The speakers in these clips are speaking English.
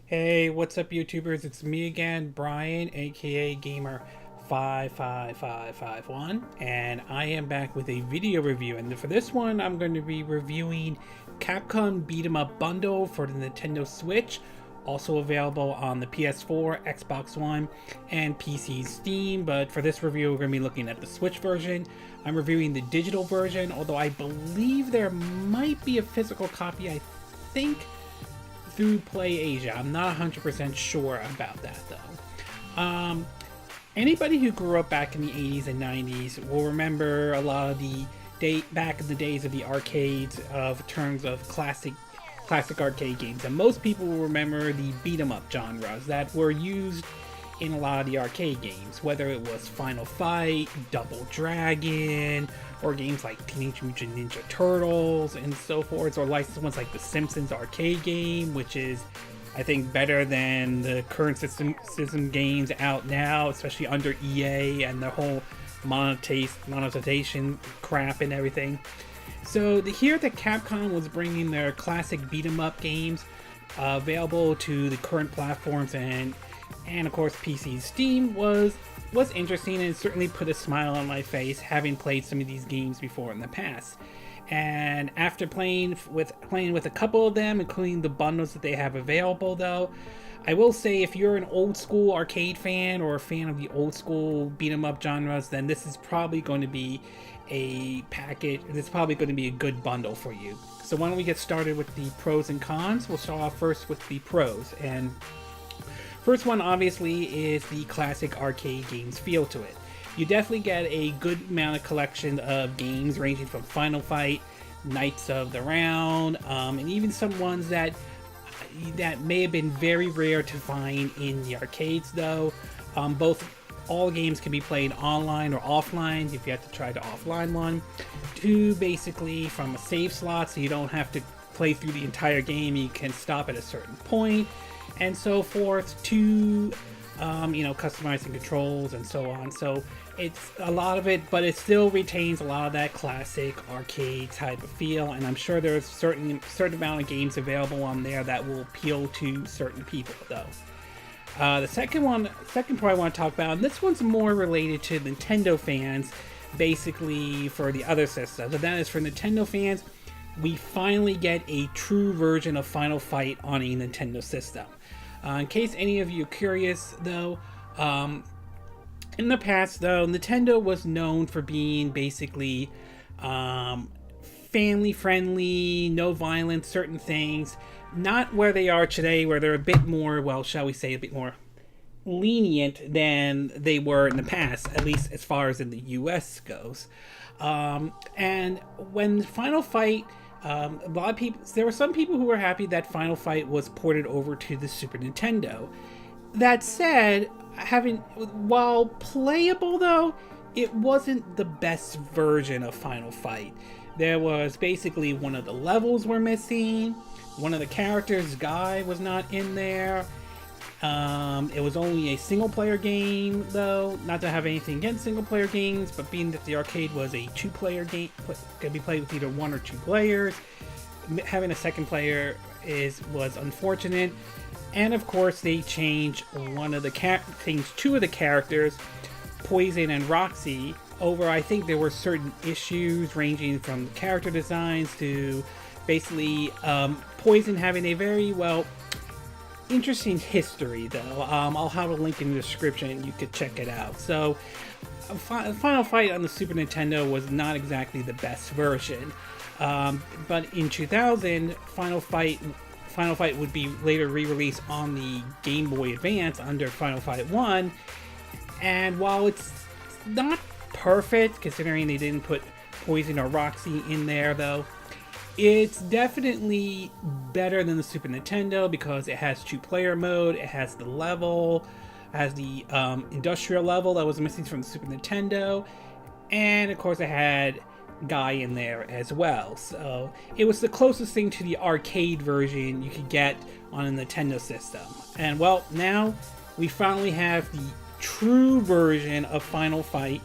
Hey, what's up, YouTubers? It's me again, Brian, aka Gamer 55551, and I am back with a video review. And for this one, I'm going to be reviewing Capcom Beat 'em Up Bundle for the Nintendo Switch, also available on the PS4, Xbox One, and PC Steam. But for this review, we're going to be looking at the Switch version. I'm reviewing the digital version, although I believe there might be a physical copy, I think, through Play Asia. I'm not 100% sure about that though. Anybody who grew up back in the 80s and 90s will remember a lot of the back in the days of the arcades of terms of classic arcade games, and most people will remember the beat 'em up genres that were used in a lot of the arcade games, whether it was Final Fight, Double Dragon, or games like Teenage Mutant Ninja Turtles and so forth, or licensed ones like the Simpsons arcade game, which is, I think, better than the current system games out now, especially under EA and the whole monetization crap and everything. So here the Capcom was bringing their classic beat 'em up games available to the current platforms, and of course PC Steam was interesting, and certainly put a smile on my face having played some of these games before in the past. And after playing with a couple of them, including the bundles that they have available, though, I will say if you're an old school arcade fan or a fan of the old school beat 'em up genres, then this is probably going to be a package. It's probably going to be a good bundle for you. So why don't we get started with the pros and cons? We'll start off first with the pros, and first one obviously is the classic arcade games feel to it. You definitely get a good amount of collection of games ranging from Final Fight, Knights of the Round, and even some ones that may have been very rare to find in the arcades though. All games can be played online or offline if you have to try the offline one. Two, basically from a save slot, so you don't have to play through the entire game. You can stop at a certain point and so forth. Two, customizing controls and so on. So it's a lot of it, but it still retains a lot of that classic arcade type of feel. And I'm sure there's certain amount of games available on there that will appeal to certain people though. The second part I want to talk about, and this one's more related to Nintendo fans, basically for the other systems. And that is for Nintendo fans, we finally get a true version of Final Fight on a Nintendo system. In case any of you are curious, though, in the past, though, Nintendo was known for being basically family-friendly, no violence, certain things. Not where they are today, where they're a bit more, well, shall we say, a bit more lenient than they were in the past, at least as far as in the US goes. And when Final Fight, a lot of people, there were some people who were happy that Final Fight was ported over to the Super Nintendo. That said, while playable though, it wasn't the best version of Final Fight. There was basically one of the levels were missing. One of the characters, Guy, was not in there. It was only a single-player game, though. Not to have anything against single-player games, but being that the arcade was a two-player game, could be played with either one or two players. Having a second player was unfortunate. And of course, they changed two of the characters, Poison and Roxy, over. I think there were certain issues ranging from character designs to basically Poison having a very interesting history though. I'll have a link in the description, you could check it out. So Final Fight on the Super Nintendo was not exactly the best version, but in 2000 Final Fight would be later re-released on the Game Boy Advance under Final Fight 1, and while it's not perfect considering they didn't put Poison or Roxy in there though, it's definitely better than the Super Nintendo because it has two-player mode, it has the level, has the industrial level that was missing from the Super Nintendo, and of course it had Guy in there as well. So it was the closest thing to the arcade version you could get on a Nintendo system. And well, now we finally have the true version of Final Fight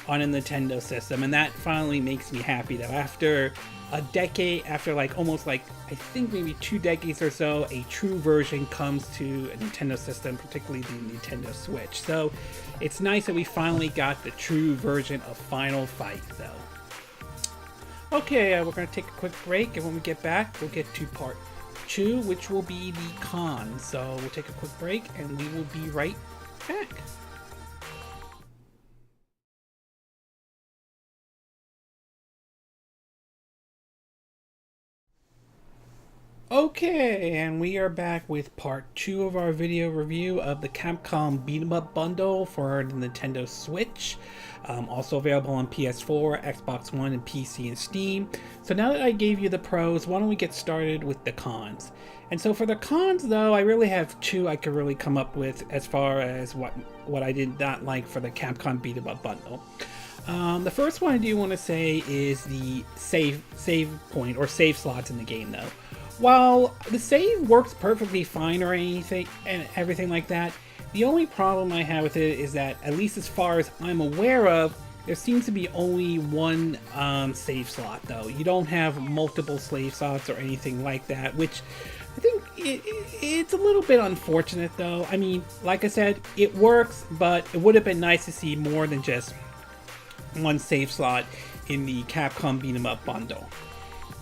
on a Nintendo system, and that finally makes me happy that after a decade after, like, almost like, I think maybe 2 decades or so, a true version comes to a Nintendo system, particularly the Nintendo Switch. So it's nice that we finally got the true version of Final Fight, though. Okay, we're going to take a quick break, and when we get back, we'll get to part 2, which will be the cons. So we'll take a quick break, and we will be right back. Okay, and we are back with part 2 of our video review of the Capcom Beat 'em Up bundle for the Nintendo Switch. Also available on PS4, Xbox One, and PC and Steam. So now that I gave you the pros, why don't we get started with the cons? And so for the cons, though, I really have 2 I could really come up with as far as what I did not like for the Capcom Beat 'em Up bundle. The first one I do want to say is the save point or save slots in the game, though. While the save works perfectly fine or anything and everything like that, the only problem I have with it is that, at least as far as I'm aware of, there seems to be only one save slot, though. You don't have multiple save slots or anything like that, which I think it's a little bit unfortunate, though. I mean, like I said, it works, but it would have been nice to see more than just one save slot in the Capcom Beat 'em Up bundle.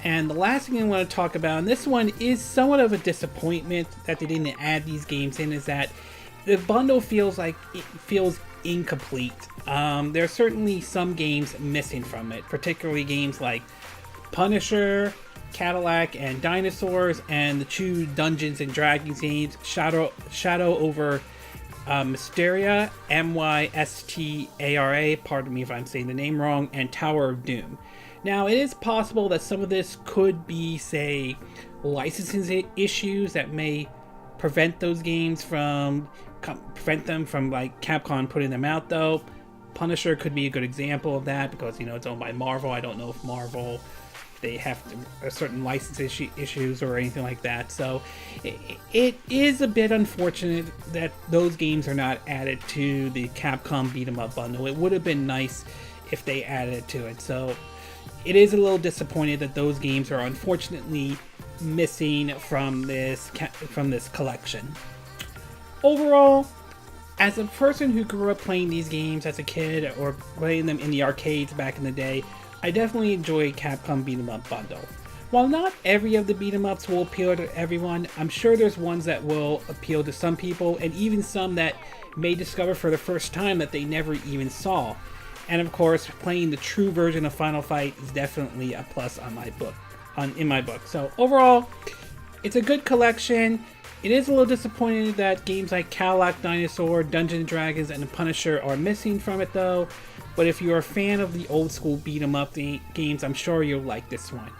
And the last thing I want to talk about, and this one is somewhat of a disappointment that they didn't add these games in, is that the bundle feels incomplete. There are certainly some games missing from it, particularly games like Punisher, Cadillac, and Dinosaurs, and the 2 Dungeons and Dragons games, Shadow over Mystara, Mystara, pardon me if I'm saying the name wrong, and Tower of Doom. Now, it is possible that some of this could be, say, licensing issues that may prevent those games from like Capcom putting them out, though. Punisher could be a good example of that because, you know, it's owned by Marvel. I don't know if Marvel, they have certain license issues or anything like that. So it is a bit unfortunate that those games are not added to the Capcom Beat 'em Up bundle. It would have been nice if they added it to it. So it is a little disappointed that those games are unfortunately missing from this collection. Overall, as a person who grew up playing these games as a kid or playing them in the arcades back in the day, I definitely enjoy Capcom Beat 'em Up bundle. While not every of the beat 'em ups will appeal to everyone, I'm sure there's ones that will appeal to some people, and even some that may discover for the first time that they never even saw. And of course, playing the true version of Final Fight is definitely a plus in my book. So overall, it's a good collection. It is a little disappointing that games like Cadillac, Dinosaur, Dungeons & Dragons, and Punisher are missing from it, though. But if you're a fan of the old school beat 'em up games, I'm sure you'll like this one.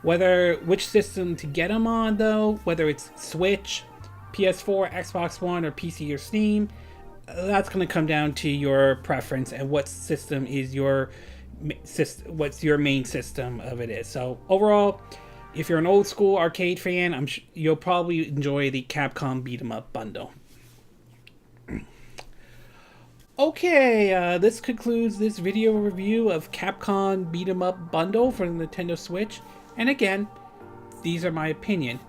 Which system to get them on, though, whether it's Switch, PS4, Xbox One, or PC or Steam, that's going to come down to your preference and what system is what's your main system of it is. So overall, if you're an old school arcade fan, you'll probably enjoy the Capcom Beat 'em Up bundle. Okay, this concludes this video review of Capcom Beat 'em Up bundle for the Nintendo Switch. And again, these are my opinion.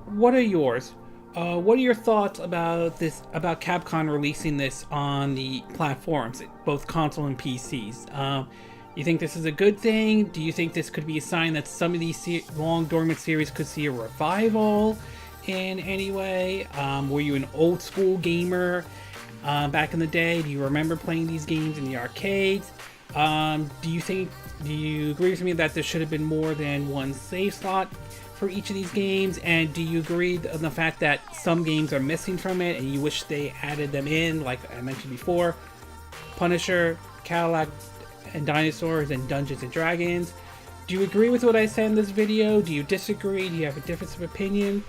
What are yours? What are your thoughts about Capcom releasing this on the platforms, both console and PCs? You think this is a good thing? Do you think this could be a sign that some of these long dormant series could see a revival in any way? Were you an old school gamer back in the day? Do you remember playing these games in the arcades? Do you agree with me that there should have been more than one save slot for each of these games? And do you agree on the fact that some games are missing from it and you wish they added them in, like I mentioned before? Punisher, Cadillac, and Dinosaurs, and Dungeons and Dragons. Do you agree with what I said in this video? Do you disagree? Do you have a difference of opinion?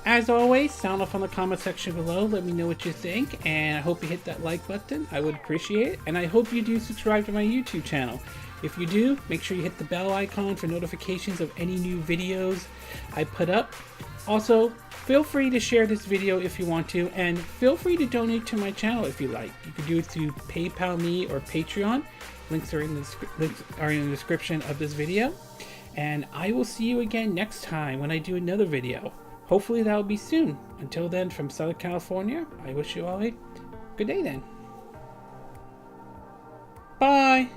As always, sound off on the comment section below. Let me know what you think, and I hope you hit that like button. I would appreciate it, and I hope you do subscribe to my YouTube channel. If you do, make sure you hit the bell icon for notifications of any new videos I put up. Also, feel free to share this video if you want to, and feel free to donate to my channel if you like. You can do it through PayPal me or Patreon. Links are in the description of this video. And I will see you again next time when I do another video. Hopefully that will be soon. Until then, from Southern California, I wish you all a good day then. Bye!